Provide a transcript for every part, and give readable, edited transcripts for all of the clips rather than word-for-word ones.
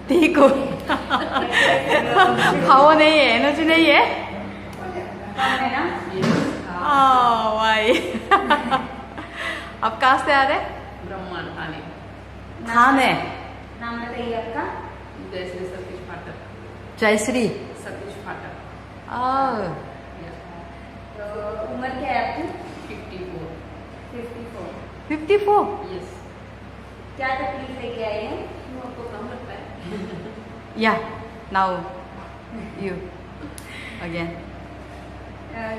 ठीक हो पावर नहीं है, एनर्जी नहीं है। कम है ना? वाई अब कहाँ से आ रहे? ब्रह्मांड थाने। थाने। नाम बताइए आपका? जयश्री सतीश फाटक। जयश्री सतीश फाटक। तो उम्र क्या है आपकी? 54। 54। 54। यस। क्या तकलीफ लेके आए हैं? क्यों आपको कम लगता है? या नाउ यू अगेन।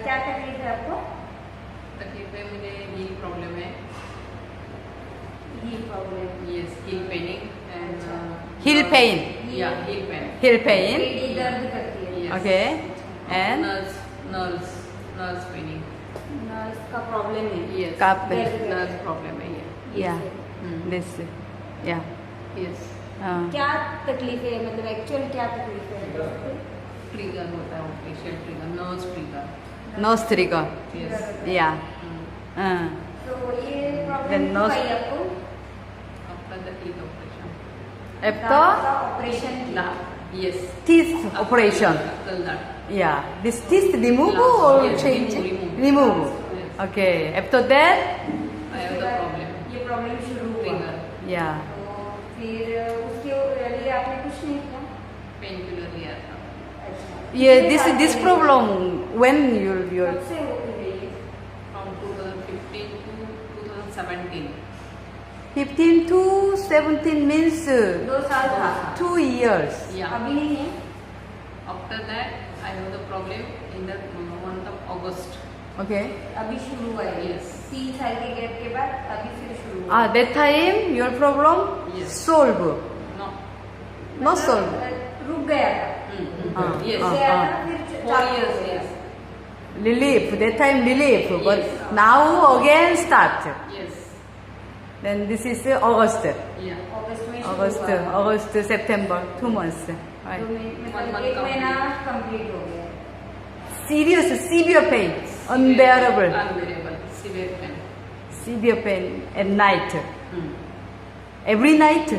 क्या तकलीफ है आपको? तकलीफ है, मुझे हील प्रॉब्लम है। Heel problem? Yes, heel paining and heel pain. या हील पेन। Heel pain. एडी दर्द करती है। Yes. Okay and nerves paining. Nerves का प्रॉब्लम है? यस। Cup. नर्व्स प्रॉब्लम है ये। या दिस या यस। क्या तकलीफ है, मतलब एक्चुअल क्या तकलीफ है? ट्रिगर होता है, operation trigger, nerves trigger. Nose trigger. Yes. या तो ये Then प्रॉब्लम nose- आई आपको? After the teeth operation. After operation किया? Yes. teeth operation. After that. Yeah, this teeth remove or Yes, change? remove. Yes. Okay, after that, I have the problem. ये problem शुरू हुआ? Trigger. yeah. तो फिर उसके लिए आपने कुछ नहीं किया? पेन किलर लिया था। अच्छा। Yeah, कितने साल this पहले? problem when you're कब से हो गई है? From 2015 to 2017. 15 to 17 means 2 साल था? 2 years. Yeah. अभी नहीं है? After that, I have the problem in the month of August. Okay. अभी शुरू हुआ है? Yes. 3 साल के गैप के बाद अभी फिर शुरू हुआ? That time your problem Yes. solve. No. Not solve. रुक गया था? Yes. रुक गया था, फिर 4 चालू हो years. गया? Yes. Relief. That time relief, but Yes. now again start. Yes. Then this is August. Yeah. अगस्त में शुरू हुआ? August, September, 2 months. Right. तो मतलब 1 महीना कंप्लीट हो गया? Serious, severe pain, unbearable, Unbearable. Severe pain. severe pain at night. Every night.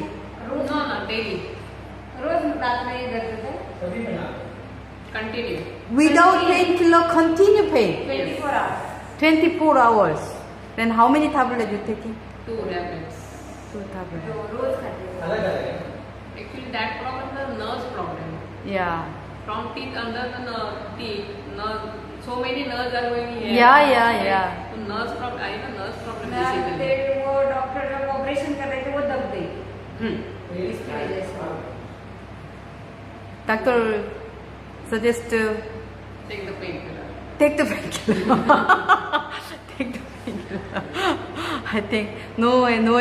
Rose? No, daily. रोज रात में ये दर्द होता है? Continue. Without painkiller, continue pain. 24 hours? 24 hours. Then how many tablets you taking? 2 tablets. 2 tablets. जो रोज खाते हैं? Actually, that problem is the nerves problem. Yeah. From teeth, under the teeth, nerve, so many nerves are going here. Yeah. So nerves problem, I have nerves problem मैं basically. फिर वो doctor जब operation कर रहे थे वो दब गई इसकी वजह से? Doctor suggest Take the painkiller. take the painkiller. Take the painkiller. I think no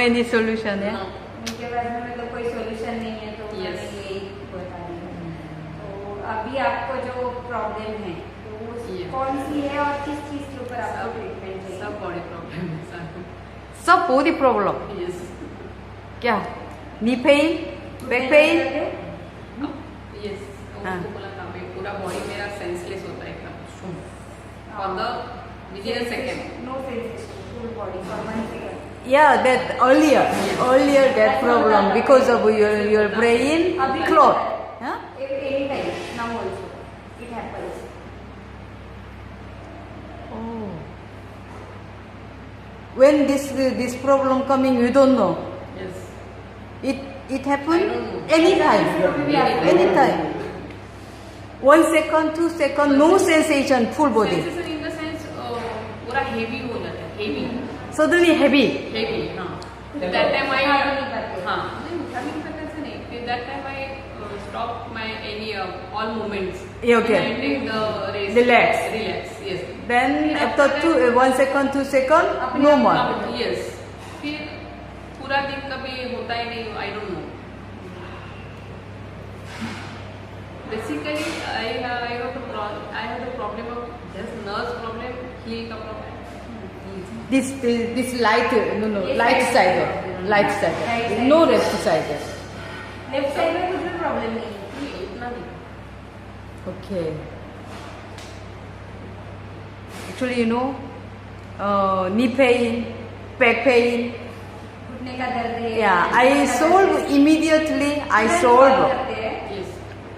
any solution. Yeah. No. उनके पास में मतलब कोई सोल्यूशन नहीं है तो Yes. मैंने यही बता दिया। तो अभी आपको जो प्रॉब्लम है तो वो Yeah. कौन सी है और किस चीज के ऊपर आपको ट्रीटमेंट चाहिए? सब body problem है सब. सब body problem. Yes. क्या? Knee pain, back pain. Yes. हाँ. उसको बोला था मैं पूरा body मेरा senseless होता है एकदम. For the within a second. No sensation, full body for 1 second? Yeah, that earlier that problem because of your brain clot. Huh? Any time, now also it happens. Oh. When this problem coming, you don't know. Yes. It happen I don't know. anytime. Anytime. 1 second, 2 second, no sensation, full body. Sensation in the sense पूरा heavy हो जाता है, heavy. Suddenly heavy. Heavy, हाँ. That time I उठा भी नहीं पाते? हाँ नहीं उठा भी नहीं पाते ऐसे नहीं. Till that time I stop my any all movements. Yeah, okay. And I take the rest. Relax. Relax, yes. Then after 1 second, 2 second, no more. Yes. फिर पूरा दिन कभी होता ही नहीं. I don't know. Basically, I have the problem of just nerves problem, heel का problem. This light, no, Yes, light right side, side. light Right side, side. no left side. Left side में कुछ भी problem नहीं है? नहीं उतना नहीं. Okay. Actually, knee pain, back pain, घुटने का दर्द है। Yeah, I solve immediately. I solve. करते हैं, Yes.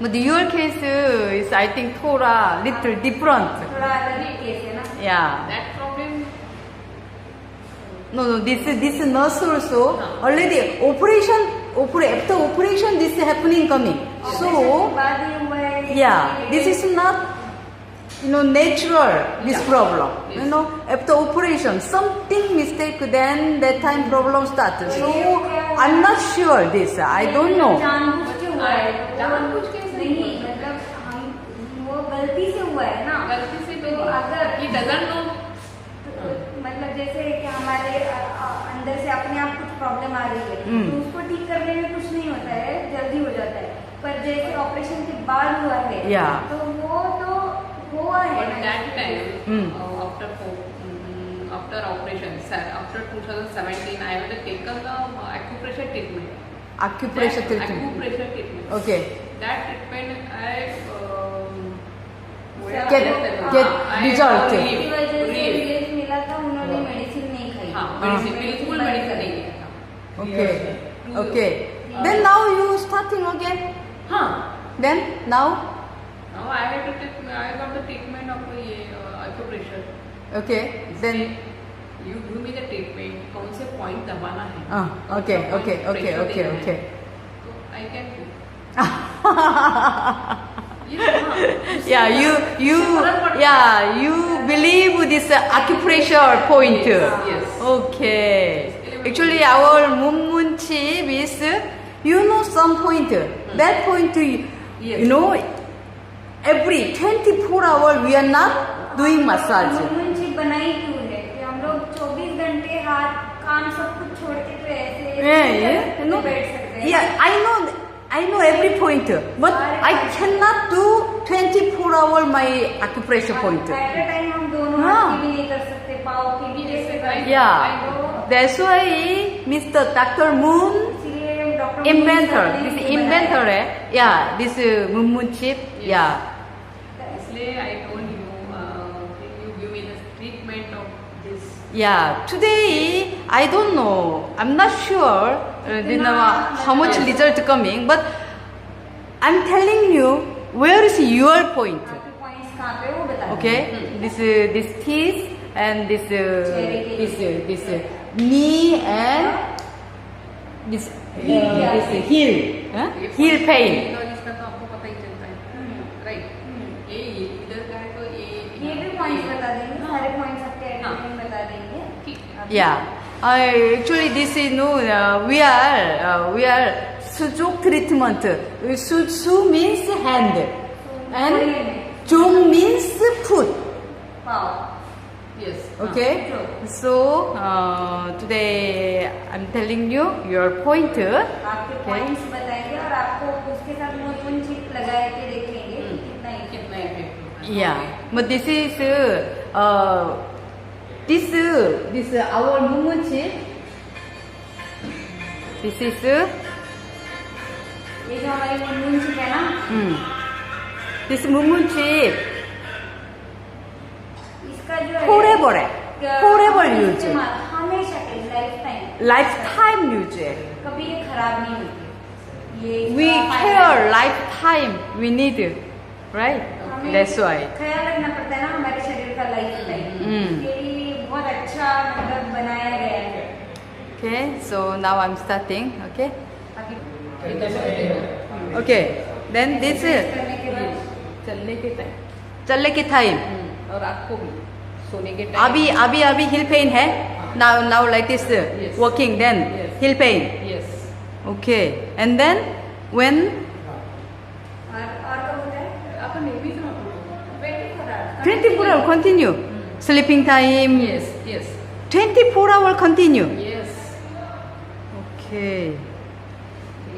But your case is, I think, थोड़ा little different. थोड़ा अलग ही केस है ना। Yeah. That problem. No, this nurse also already after operation this is happening coming. Operation So के बाद ही हुआ है। yeah, this is not natural this Yeah. problem. Yes. After operation something mistake then that time problem starts. So I'm not sure this. I don't know. जानबूझ के हुआ है। जानबूझ के ऐसा नहीं, नहीं हुआ। मतलब वो गलती से हुआ है ना। गलती से तो अगर he doesn't know. मतलब जैसे कि हमारे अंदर से अपने आप कुछ प्रॉब्लम आ रही है, तो उसको ठीक करने में कुछ नहीं होता है, जल्दी हो जाता है। पर जैसे ऑपरेशन के बाद हुआ है, Yeah. तो वो तो हुआ है But ना। that time, Mm. after operation, after 2017, I had taken the acupressure treatment. Acupressure treatment. Acupressure treatment. Okay. That treatment I Get result. इसकी वजह से रिलीफ मिला था, उन्होंने मेडिसिन नहीं खाई। हाँ, medicine, बिल्कुल मेडिसिन नहीं लिया था। Okay. Okay. Then now you starting again. हाँ. Then now. Now I had to take. I got the treatment of ये acupressure. Okay. Then. You give me the treatment. कौन से point दबाना है? Okay. कौन सा Okay. point Okay. pressure Okay. देना है? Okay. तो I can do. Yes, हाँ. you believe this acupressure point. Yes. Okay. Actually, our Munmunchip is, some point. That point, Yes. every 24 hours we are not doing massage. Munshi बनाई क्यों है कि हम लोग 24 घंटे हाथ काम सब कुछ छोड़ के तो ऐसे Yeah. बैठ सकते हैं। Yeah, I know every point, but I cannot do 24 hours my acupressure point. At a time हम दोनों हाँ। हाथ की भी नहीं कर सकते, पाँव की भी कैसे कर सकते? Yeah, that's why Mr. Dr. Moon, इसीलिए doctor inventor, this inventor, yeah, this Munmunchip, yeah. इसलिए I told you, you give me the treatment of this. Yeah, today I don't know. I'm not sure how much result coming, but I'm telling you where is your point. आपके points कहाँ पे वो बता Okay, this teeth and this knee and this heel, heel pain. इसका तो आपको पता ही चलता है, राइट? ये इधर का है तो ये भी पॉइंट्स बता देंगे, सारे पॉइंट्स आपके एट हाँ। टाइम बता देंगे। ठीक है। Yeah, actually this is we are Sujok treatment. Su means hand and Jung means foot. Pav. Yes. Okay, so today I'm telling you your point. आपके पॉइंट्स बताएंगे और आपको उसके साथ नोटबुक चिप लगा के देखेंगे कि कितना ही कितना effect. Yeah, but this is this our Munmunchip. This is ये जो हमारी नोटबुक चिप है ना, this Munmunchip इसका जो है forever use, इस्तेमाल हमेशा के लाइफ टाइम lifetime use. कभी ये खराब नहीं होती। ये We इसका care lifetime we need, right? हमें That's why. ख्याल रखना पड़ता है ना हमारे शरीर का लाइफ टाइम। ये बहुत अच्छा मतलब बनाया गया है। Okay, so now I'm starting. Okay, बाकी okay. Then this करने के बाद चलने के टाइम चलने के time. और रात को भी सोने के टाइम। अभी heel pain है. Now like this Yes. walking then Yes. heel pain. Yes. Okay, and then when और कब होता है? आपण नेहमीच राहतो. 24 hours 24 hour continue. Sleeping time. Yes. Yes. 24 hour continue. Yes. Okay.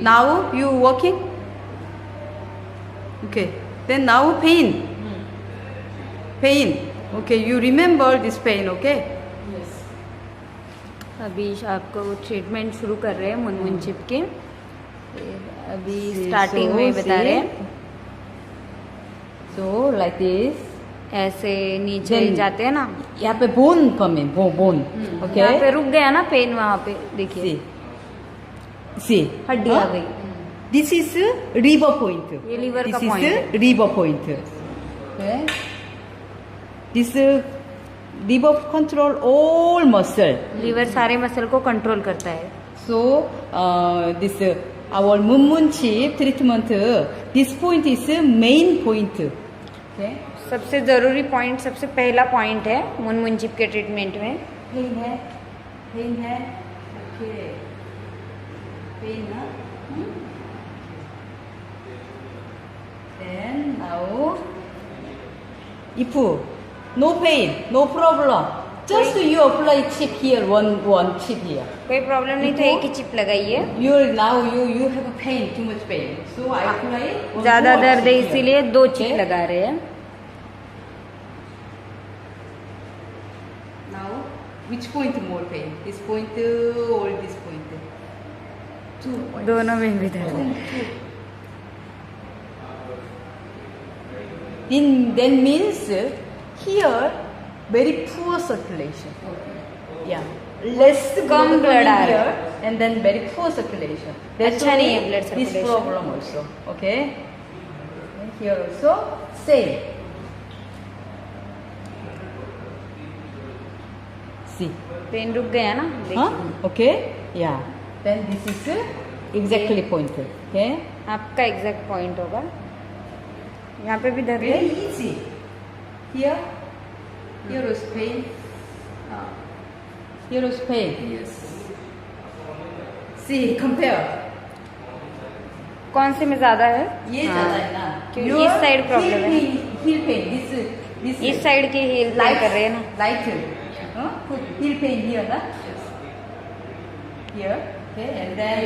Now you walking. Okay. Then now pain. Pain. Okay. You remember this pain. Okay. Yes. अभी आपको treatment शुरू कर रहे हैं मुनमुनचिप के। अभी स्टार्टिंग में बता रहे हैं So like this. ऐसे नीचे Then- जाते हैं ना, यहाँ पे bone coming. Bone. Okay. यहाँ पे रुक गया ना पेन, वहाँ पे देखिए See. See, हड्डी आ गई। This is liver point. ये liver का This point is है। liver point. Okay. This liver control all muscle. Liver सारे मसल को कंट्रोल करता है। So this our Munmunchi treatment. This point is main point. Okay. सबसे जरूरी पॉइंट, सबसे पहला पॉइंट है मुनमुनचिप के ट्रीटमेंट में। Pain है, pain है. Okay. Pain ना. Then now, if no pain, no problem, just you apply chip here, one chip here. कोई प्रॉब्लम नहीं तो एक ही चिप लगाइए। You have pain, too much pain. So I apply one ज्यादा more दर्द है chip here. इसीलिए 2 चिप Okay. लगा रहे हैं। Now, which point more pain? This point or this point? 2 points. दोनों में भी दर्द है। Then means here very poor circulation. Yeah, less come blood आ रहा है। here and then very poor circulation. That's अच्छा नहीं why है blood This circulation। problem also. Okay. Here also same. See. Pain रुक गया ना, Huh? देखिए। Okay. Yeah. Then this is exactly point. Okay. आपका एग्जैक्ट पॉइंट होगा। यहाँ पे भी दर्द है। Very easy. Here is pain. Here is pain. Yes. See, compare. कौन से में ज्यादा है? ये हाँ। ज्यादा है ना? क्यों? Your इस साइड प्रॉब्लम है। Heel pain. This इस साइड की हील light कर रहे हैं ना। Light. Heel pain here, na? Here. Okay, and then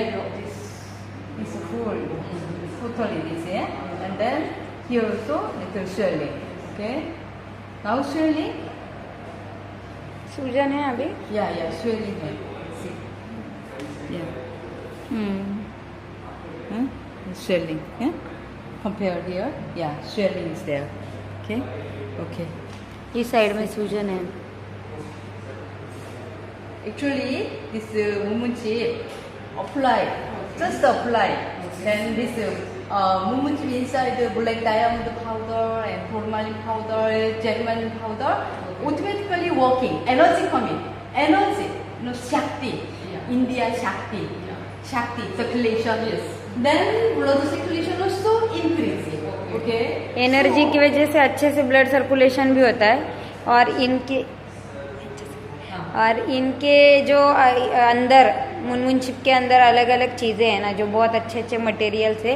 this full, totally this, yeah? And then here also little swelling. Okay. Now swelling. सूजन है अभी। Yeah, swelling है. See. Yeah. Swelling. Yeah. Compare here. Yeah, swelling is there. Okay. Okay. इस side में सूजन है। Actually, this Mumunchip apply, just apply. Then this Mumunchip inside the black diamond powder and formalin powder, germanin powder, automatically working. Energy coming. Energy. Shakti. Yeah. India Shakti. Yeah. Shakti, circulation. Yes. Then blood circulation also increasing. Okay. Energy की वजह से अच्छे से blood circulation भी होता है और इनके जो अंदर मुनमुनचिप के अंदर अलग अलग चीज़ें हैं ना, जो बहुत अच्छे अच्छे मटेरियल्स है,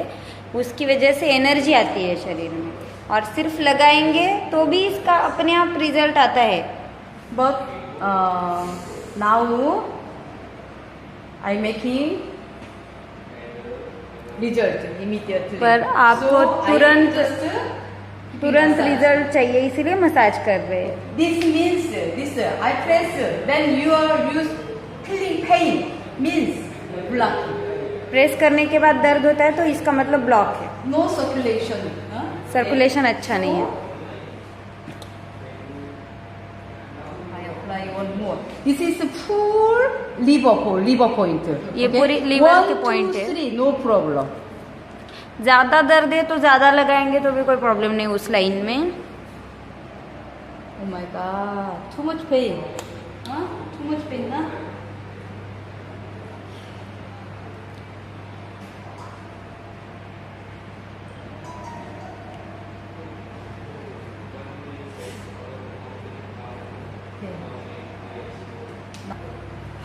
उसकी वजह से एनर्जी आती है शरीर में। और सिर्फ लगाएंगे तो भी इसका अपने आप रिजल्ट आता है। But now I making result immediately. पर आपको So I तुरंत massage. रिजल्ट चाहिए, इसीलिए मसाज कर रहे हैं। This means this I press when you are use feeling pain means blocking. Press करने के बाद दर्द होता है तो इसका मतलब ब्लॉक है, No circulation. सर्कुलेशन अच्छा नहीं है। I apply one more. This is full liver point. ये पूरी liver के point है। 1, 2, 3 no problem. ज्यादा दर्द है तो ज्यादा लगाएंगे तो भी कोई प्रॉब्लम नहीं उस लाइन में। Oh my god, too much pain. Too much pain, na?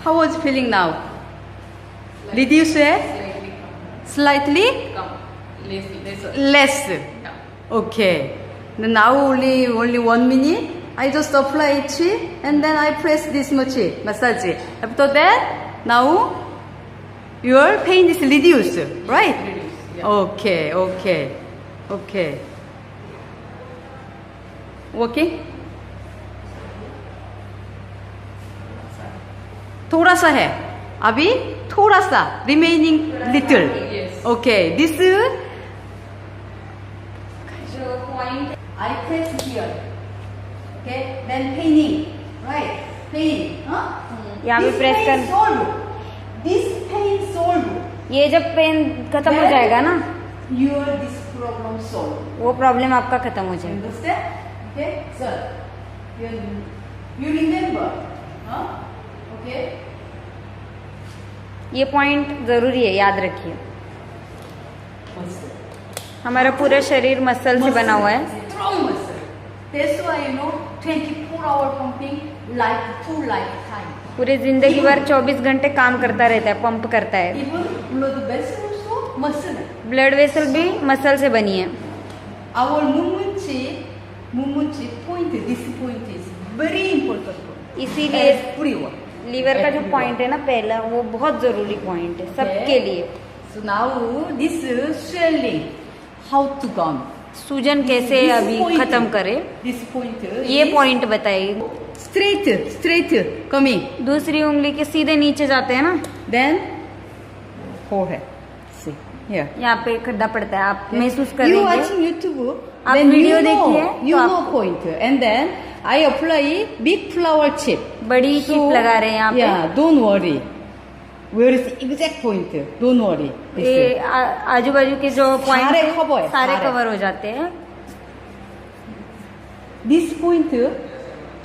How was feeling now? Reduce it? Slightly Slightly? come. Come. Less. Less. Yeah. Okay. Then now only 1 minute. I just apply it and then I press this much massage. After that, now your pain is reduced, right? Reduce. Yeah. Okay. Working? थोड़ा सा है अभी, थोड़ा सा remaining little. Yes. Okay, this जो point I press here. Okay, then paining, right? Pain, huh? यहाँ पे This press pain कर- solve. This pain solve ये जब पेन खत्म हो Then जाएगा ना, your this problem solved. वो प्रॉब्लम आपका खत्म हो जाएगा. Understand? Okay, sir. You remember? Huh? Okay. ये पॉइंट जरूरी है, याद रखिए. Muscle. हमारा पूरा शरीर मसल से बना हुआ है. Strong muscle. That's why 24-hour pumping like 2 lifetime. पूरी जिंदगी भर 24 घंटे काम करता रहता है, पंप करता है. Even blood vessel also muscle. Blood vessel भी मसल से बनी है. Our movement point, this point is very important. इसीलिए Everyone. लीवर का जो पॉइंट है ना पहला, वो बहुत जरूरी पॉइंट है सबके लिए. So now this swelling, how to come? सूजन कैसे This अभी point, खत्म करे, This point. ये is पॉइंट बताइए. straight coming. दूसरी उंगली के सीधे नीचे जाते हैं ना, Then forehead. See here. यहाँ पे खड्डा पड़ता है, आप महसूस You करेंगे. watching YouTube? आप then वीडियो you know, देखिए, you तो know point. And then I apply big flower chip. बड़ी चिप लगा रहे हैं यहाँ पे. Yeah, don't worry. Where is exact point? Don't worry. ये आजू बाजू के जो पॉइंट सारे cover है, सारे सारे. कवर हो जाते हैं. This point,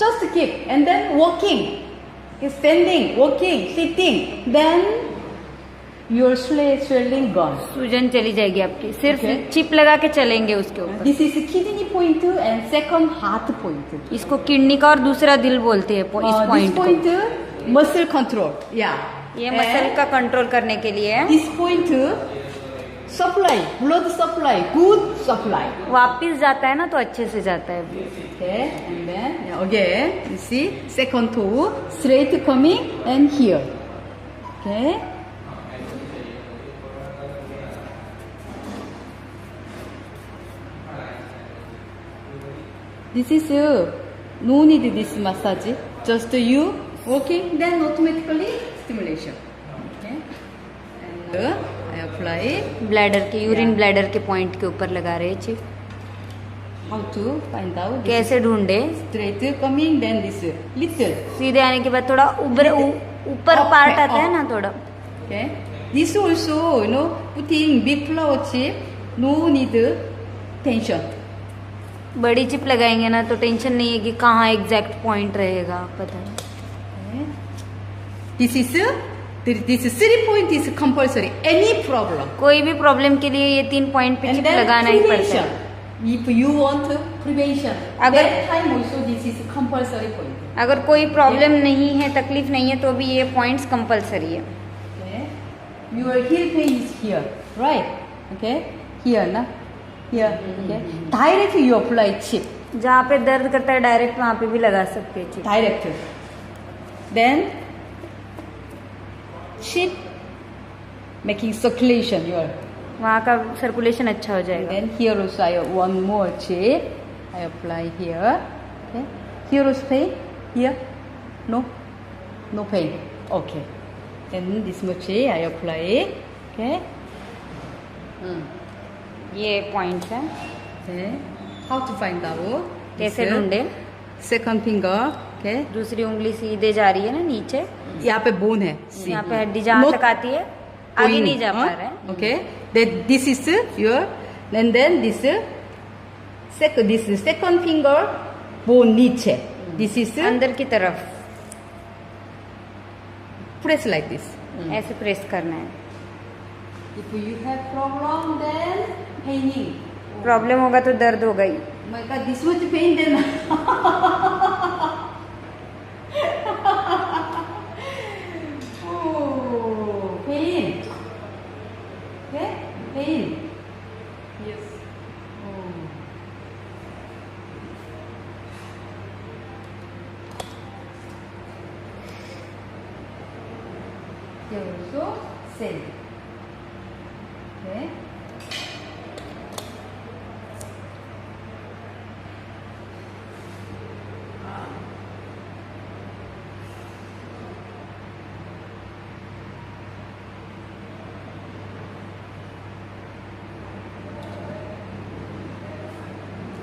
just keep and then walking, standing, walking, sitting. Then your swelling gone. सूजन चली जाएगी आपकी. सिर्फ Okay. चिप लगा के चलेंगे उसके ऊपर. This is kidney point and second heart point. इसको किडनी का और दूसरा दिल बोलते हैं इस This पॉइंट को. point muscle control. Yeah. ये मसल का कंट्रोल करने के लिए है. This point supply, blood supply, good supply. वापिस जाता है ना तो अच्छे से जाता है. Okay, and then again, you see, second toe straight coming and here. Okay. This is no need this massage. Just you walking, then automatically stimulation. Okay. And I apply. Bladder के, यूरिन ब्लैडर के point के ऊपर लगा रहे हैं chip. How to find out? This कैसे ढूंढे? is straight coming, then this little. सीधे आने के बाद थोड़ा ऊपर Up, पार्ट up. आता है ना थोड़ा. Okay. This also, putting big flower chip, no need tension. बड़ी चिप लगाएंगे ना तो टेंशन नहीं है कि कहाँ एग्जैक्ट पॉइंट रहेगा, पता है. Okay. This 3 point is compulsory. Any problem. कोई भी प्रॉब्लम के लिए ये 3 पॉइंट पे And चिप then लगाना ही पड़ता prevention. है. If you want prevention, अगर- that time also this is compulsory point. अगर कोई प्रॉब्लम नहीं है, तकलीफ नहीं है, तो भी ये पॉइंट्स कंपलसरी है. Okay. Your heel pain is here, right? Okay. Here, na? Here. Okay. Direct you apply chip. जहाँ पे दर्द करता है डायरेक्ट वहाँ पे भी लगा सकते हैं chip. Direct. Then chip making circulation your. वहाँ का सर्कुलेशन अच्छा हो जाएगा. Then here also I have one more chip. I apply here. Okay. Here also pain. Here. No. No pain. Okay. Then this much I apply. Okay. ये point है. Okay. How to find out? कैसे This, ढूंढे? Second finger. Okay. दूसरी उंगली सीधे जा रही है ना नीचे. यहाँ पे बोन है. See. यहाँ पे हड्डी जहाँ Not तक आती है आगे going, नहीं जा पा huh? रहा है. Okay. Then this is your, and then this second finger bone नीचे. This is अंदर की तरफ press like this. ऐसे प्रेस करना है. If you have problem, then paining. Problem होगा तो दर्द होगा ही. My God, this much pain then. Oh, pain. Okay, pain. Yes. Oh. Here also same. Okay.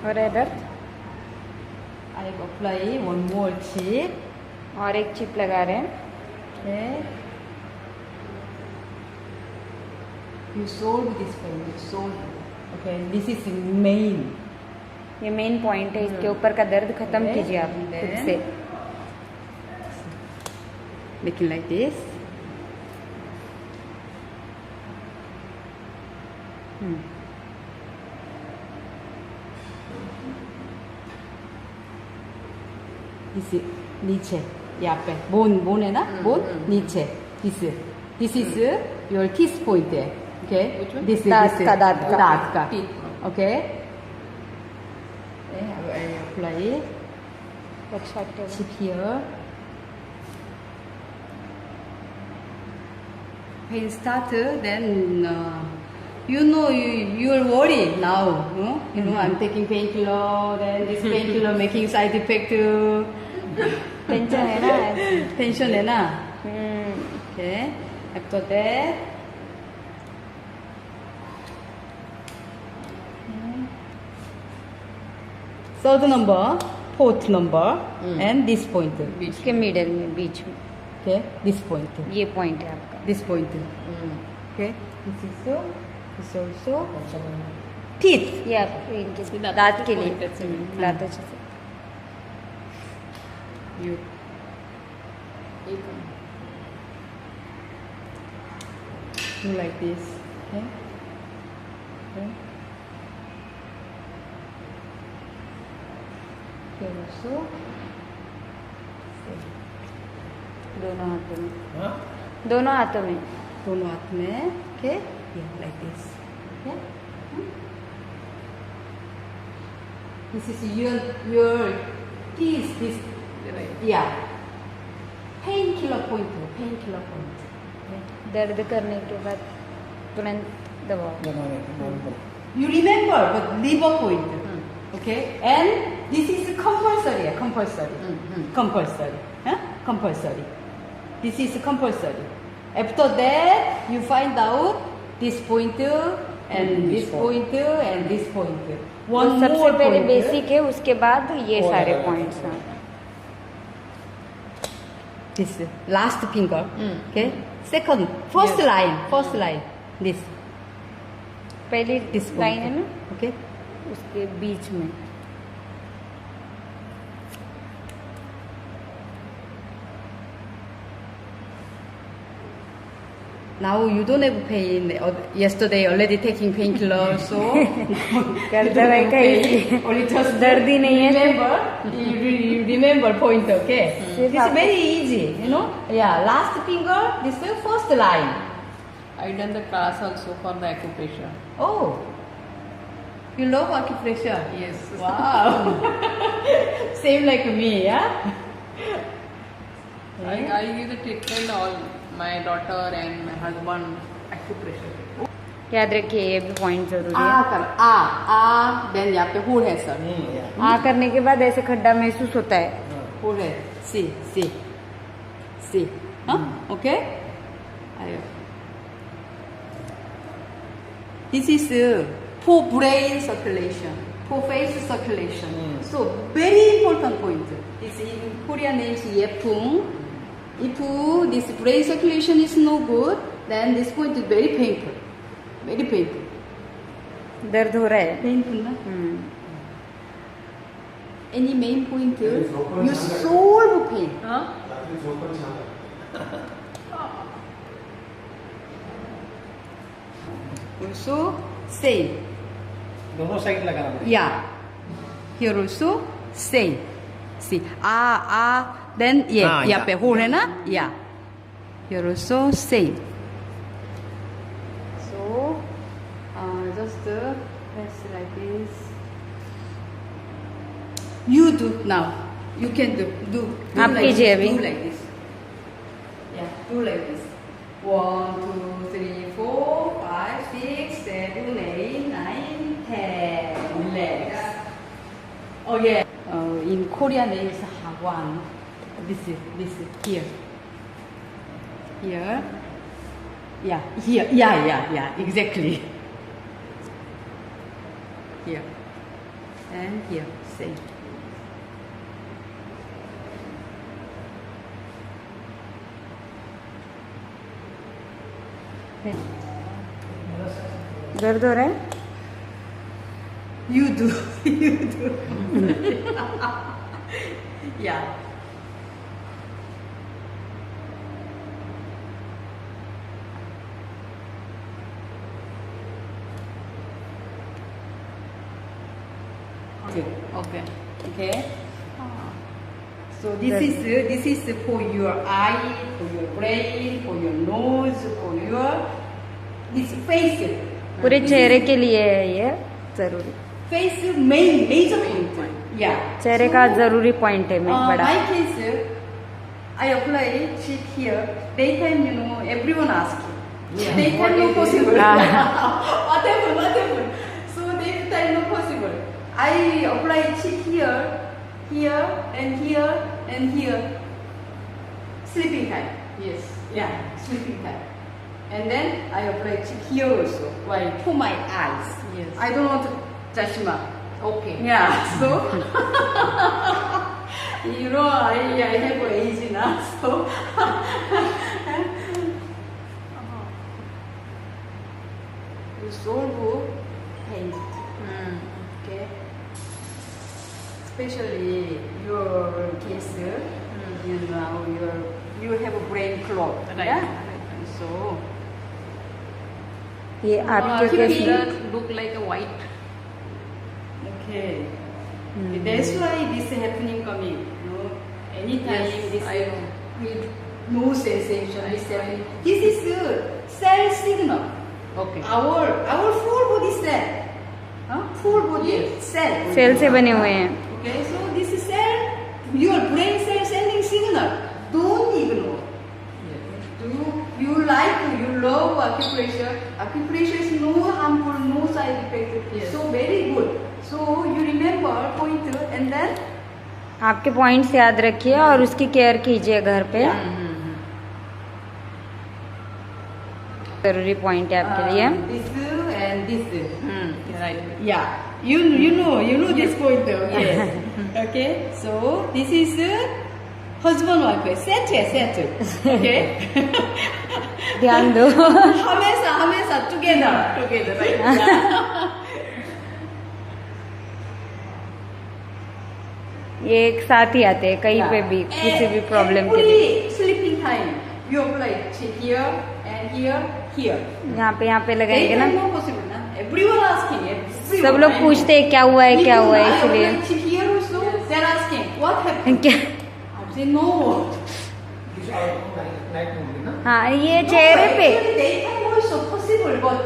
और इधर I apply one more chip. और एक चिप लगा रहे हैं. Okay. You solve this pain. You solve. Okay. This is main. ये main point है, इसके ऊपर का दर्द खत्म कीजिए आप खुद से. Making like this. This नीचे यहाँ पे bone है ना, bone नीचे. This is your kiss point. Okay. Which one? This is दांत का. दांत का. Teeth. Okay. I apply it. लक्षात ठेवा. Chip here. Pain start, then you know you're worried now. You know I'm taking painkiller, then this painkiller making side effect. Tension है ना. Tension है ना. Okay. After that. Third number, fourth number, and this point. इसके middle में, बीच में. Okay, this point. ये point है आपका. This point. Okay, this is so. This also. Teeth. ये आपके इनके दांत दांत के के लिए. point से. दांतों से. You do like this. Okay. Okay. Here also. दोनों हाथों में. दोनों हाथों में. दोनों हाथ में. Okay. Yeah, like this. Okay. This is your teeth. This. Yeah. Painkiller point. Painkiller point. Okay. दर्द करने के बाद तुरंत दबाओ. You remember, but liver point. Okay, and this is compulsory. Compulsory. Huh? Compulsory. This is compulsory. After that, you find out this point and this point and this point. One सबसे more पहले point. Basic है, उसके बाद ये सारे points हैं. This last finger. Okay. Second, first line. First line. This. पहली This line है ना, Okay. उसके बीच में. Now you don't have pain. Yesterday already taking painkiller, so कर दवाई का ही only just दर्द ही नहीं है. remember. You remember point, okay? It's very easy, you know. Yeah, last finger. This is first line. I done the class also for the acupressure. Oh, you love acupressure? Yes. Wow. Same like me, yeah. I give the treatment all my daughter and my husband acupressure. याद रखिए, ये भी point जरूरी है. Then यहाँ पे whole है sir. आ करने के बाद ऐसे खड्डा महसूस होता है. होल है. See. Huh? Okay. This is for brain circulation, for face circulation. So very important point. This in Korean name is Yepung. If this brain circulation is no good, then this point is very painful. Very painful. दर्द हो रहा है. Painful, na? Any main point? You solve pain. Huh? Also same. दोनों side लगाना पड़ेगा. Yeah. Here also same. See. Then yeah. यहाँ पे whole है ना? Yeah. Here also same. So just press like this. You do now. You can do आप like कीजिए this. अभी. Do like this. Yeah. Do like this. 1, 2, 3, 4, 5, 6, 7, 8, 9, 10. Relax. Oh yeah. In Korean there is Hagwon. This here. Here. Yeah. Here. Yeah. Exactly. Here. And here. Same. दर्द हो रहा है? You do. You do. Yeah. Okay. Okay. Okay. So this is for your eye, for your brain, for your nose, for your this face. पूरे चेहरे के लिए है ये जरूरी, Face major point. Yeah. चेहरे का जरूरी पॉइंट है बड़ा. My case, I apply cheek here. Daytime, you know, everyone asking. Yeah. Daytime no possible. Ah. Whatever. So daytime no possible. I apply cheek here, here, and here, and here. Sleeping time. Yes. Yeah, sleeping time. And then I apply cheek here also. Why? For my eyes. Yes. I don't want jashima. Okay. Yeah, so you know I have an age now, so you solve pain. Okay. Especially your case, you know, you have a brain clot. Right. Yeah. So ये आपके It case में does look like a white. okay. That's why this happening coming. You know, anytime Yes, this I know. with no sensation, I this know. happening. This is the cell signal. Okay. Our full body cell. Full body Yes. cell. Cell से बने हुए हैं. Okay, so this is cell, your brain cell sending signal. Don't ignore. You like, you love acupressure. Acupressure is no harmful, no side effect. Yes. So very good. So you remember pointer and then आपके points याद रखिए और उसकी care कीजिए घर पे. जरूरी point है आपके लिए. this and this. Right. Yeah, you know this pointer. Okay. Okay. So this is husband wife set. Okay. ध्यान दो. हमेशा together. Right. Yeah. ये एक साथ ही आते हैं कहीं पे भी किसी भी प्रॉब्लम के लिए. Sleeping time. You apply here and here. यहाँ पे लगाएंगे ना. No possible ना. Everyone asking it. सब लोग पूछते हैं क्या हुआ है इसलिए. Here also they're asking what happened. क्या? I say no. These are night only, na? हाँ, ये चेहरे पे. Actually, daytime also possible, but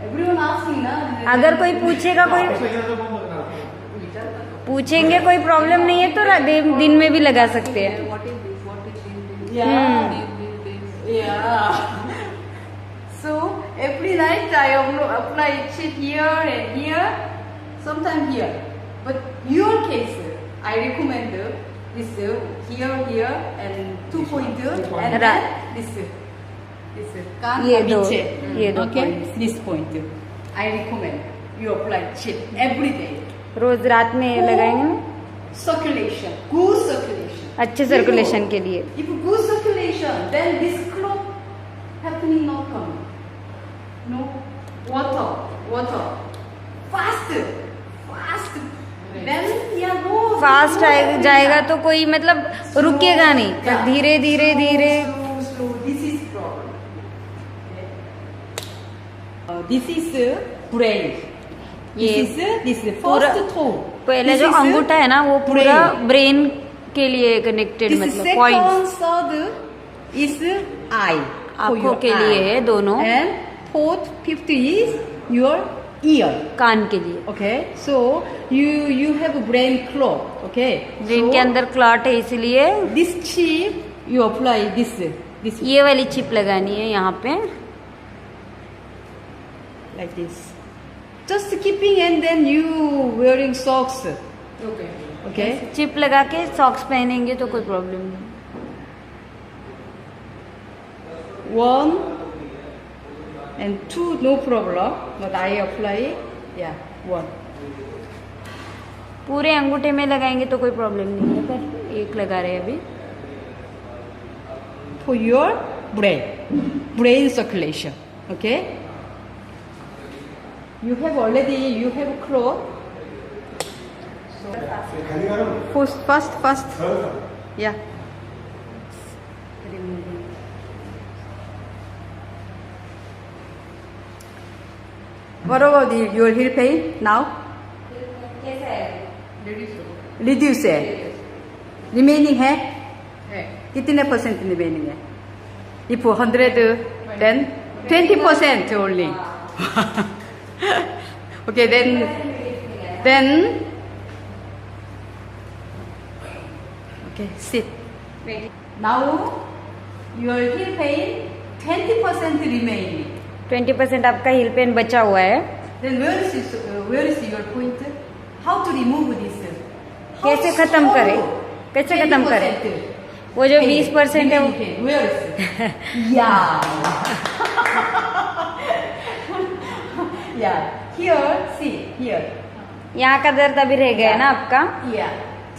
everyone asking ना. अगर कोई पूछेगा पूछेंगे कोई प्रॉब्लम नहीं है तो दिन में भी लगा सकते हैं. What is this? What is this? Yeah. This. Yeah. So every night I apply cheek here and here, sometimes here. But your case, I recommend this here and 2 pointer and then this कान ये का दो पीछे. Okay, points. this pointer. I recommend you apply cheek every day. रोज रात में लगाएंगे ना. Circulation, good circulation. अच्छे circulation के लिए. If good circulation, then this clot happening not coming. No water, fast. Then yeah, no. Fast जाएगा तो कोई मतलब रुकेगा नहीं. Yeah. धीरे. Slow. This is problem. This is brain. This is पूरा first toe. पहले This जो is अंगूठा है ना वो पूरा brain. ब्रेन के लिए कनेक्टेड This मतलब second, points third is eye. for आंखों your के लिए eye. है दोनों. And fourth, fifth is your ear. कान के लिए. Okay, so you have a brain clot. Okay, brain so के अंदर क्लॉट है इसलिए this chip you apply this. ये वाली चिप लगानी है यहाँ पे. Like this. Just keeping and then you wearing socks. Okay. Okay. Chip लगा के सॉक्स पहनेंगे तो कोई प्रॉब्लम नहीं. 1 and 2 no problem, but I apply 1. पूरे अंगूठे में लगाएंगे तो कोई प्रॉब्लम नहीं है पर एक लगा रहे हैं अभी. For your brain circulation. Okay. You have cloth. खाली करो First. थोड़ा सा Yeah. What about your heel pain now? कैसा है? Reduce है. Remaining है? है कितने परसेंट remaining है? If 100, then 20% only. Okay, then okay, sit. Now your heel pain 20% remaining. 20% आपका हिल पेन बचा हुआ है. Then where is your point? How to remove this? How कैसे to खत्म करें? solve कैसे खत्म करें? 20% वो जो pain, 20% है वो remaining pain. Where is it? Yeah. Yeah. Here. यहाँ का दर्द अभी रह गया है ना आपका. Yeah.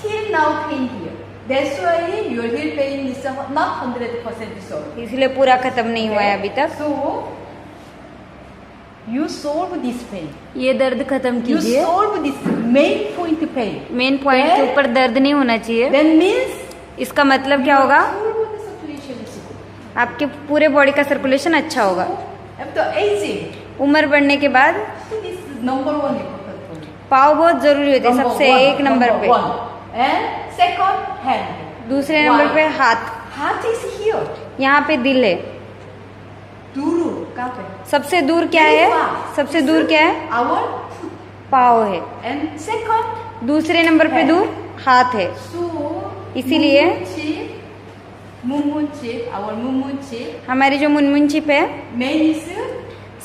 Till now pain here. That's why your heel pain is not 100% solved. इसलिए पूरा खत्म नहीं हुआ है अभी तक. So you solve this pain. ये दर्द खत्म You कीजिए. solve this main point pain. Main point के ऊपर दर्द नहीं होना चाहिए. Then means इसका मतलब क्या होगा? solve the circulation is good. आपके पूरे बॉडी का सर्कुलेशन अच्छा होगा. After aging, उम्र बढ़ने के बाद so this is number one important point. पाव बहुत जरूरी होते हैं. Number सबसे one, एक नंबर number पे. one. And second, hand. दूसरे Why? नंबर पे हाथ. Heart is here. यहाँ पे दिल है. Duru, कहाँ पे? सबसे दूर क्या है? सबसे दूर क्या है? Our पाव है. and second. दूसरे नंबर पे दूर हाथ है. So इसीलिए our mumunchi हमारी जो मुनमुनचिप है main is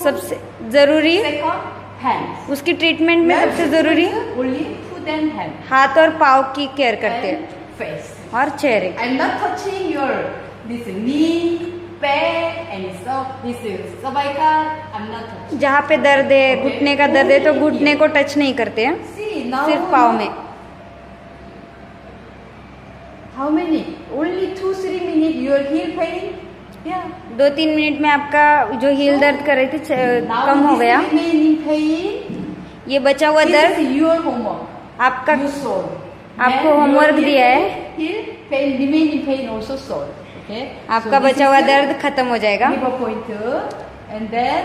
सबसे जरूरी, second hand. उसकी ट्रीटमेंट में सबसे जरूरी Only foot and hand. हाथ और पाव की केयर करते And हैं face. और चेहरे. I'm not touching your this knee, back and this cervical. I'm not touching. जहाँ पे दर्द है, घुटने का दर्द है तो घुटने को टच नहीं करते हैं, See now. सिर्फ पाव में. How many? Only 2-3 minutes. Your heel pain. Yeah. 2-3 minute में आपका जो हील दर्द कर रही थी Now कम हो this गया. remaining pain. ये बचा हुआ This दर्द is your homework. आपका You solve. आपको And homework your दिया है. Heel pain, remaining pain also solve. Okay. आपका So this बचा हुआ is the दर्द खत्म हो जाएगा. liver pointer. And then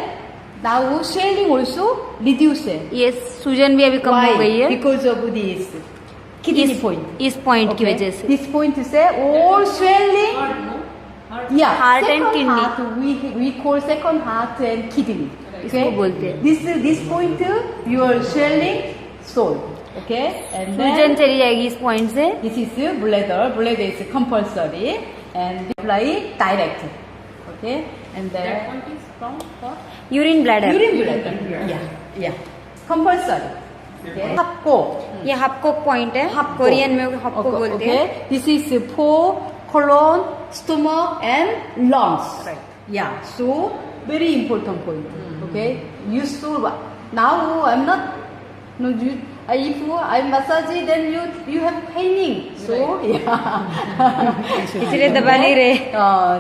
now swelling also reduce. ये सूजन भी अभी कम हो गई है Because of this kidney point. इस पॉइंट की Okay. वजह से. This point is all swelling. heart no heart Yeah, Heart and second kidney. Heart, we call second heart and kidney. इसको बोलते हैं. This point your swelling solved. Okay, and सूजन then चली जाएगी इस पॉइंट से. this is bladder. Bladder is compulsory and apply direct. Okay, and that then point is from for urine bladder. urine bladder. Yeah, compulsory. Okay, hapko. ये हपको point है. Korean में हपको बोलते हैं. Okay, this is for colon, stomach, and lungs. Right. Yeah, so very important point. Okay, you solve. Now I'm not. No, if I massage, then you have paining. So yeah. इसलिए दबा नहीं रहे.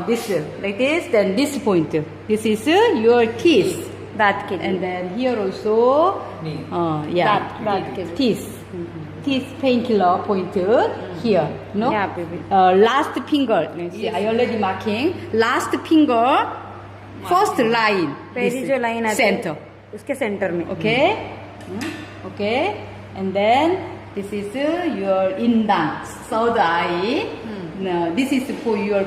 This like this. Then this point. This is your teeth. दांत के लिए. And then here also, yeah, दांत के लिए. teeth painkiller pointer here, no? यहाँ पे भी. Last finger, you see, I already marking. Last finger, first line. पहली this जो लाइन आती है center, उसके सेंटर में. okay? Okay, and then this is your indang, third eye. No, this is for your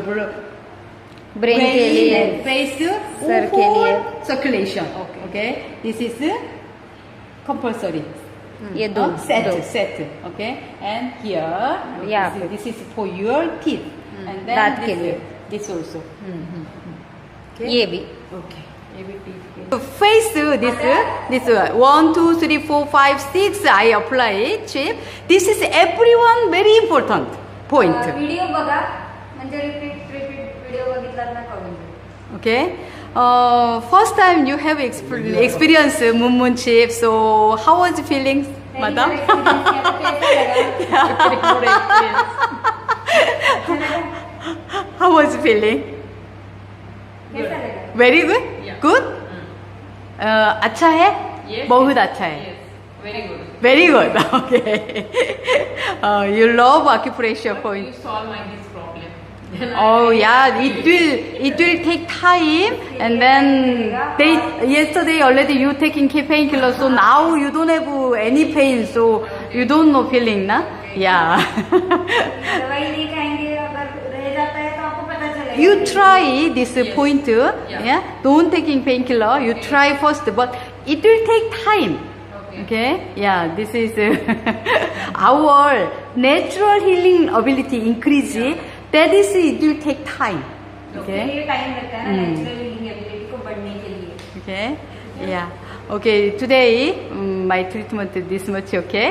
brain के लिए. and face, sir के लिए. circulation. Okay, this is compulsory. ये दो. Set. Okay, and here Yeah. this is for your teeth, and then दांत के लिए. this also. ये भी. Okay. So face this 1, 2, 3, 4, 5, 6 I apply chip. This is everyone very important point. Video बघा म्हणजे repeat video बघितलात ना कळून जाईल. Okay. First time you have experience Moon chip. So how was the feelings, madam? How was the feeling? कैसा लगा? Very good. Yeah. Good. अच्छा है. Yes. बहुत अच्छा है. Yes. Very good. Very good. Okay. You love acupressure But point. you solve my this problem. Oh yeah, it will take time, and then yesterday already you taking painkiller, so now you don't have any pain, so you don't know feeling, na? Yeah. दवाई नहीं खाएंगे अगर रह जाता है तो आपको पता चलेगा. You try this Yes. point, Yeah. yeah. Don't taking painkiller. You try first, but it will take time. Okay. Okay, yeah, this is our natural healing ability increase. That is, it will take time. उसके Okay, लिए time लगता है ना natural healing ability को बढ़ने के लिए. okay, yeah, okay. Today my treatment is this much. Okay,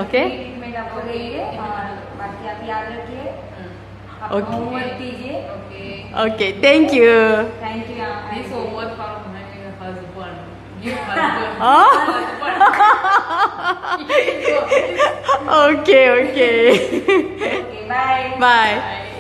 okay, treatment आपको देंगे और बाकी आप याद रखिए. आप Okay. होमवर्क कीजिए. Okay. okay. Thank you. Thank you. This homework for my husband. Give husband. Huh? Husband. Okay, okay. Okay bye. Bye. Bye.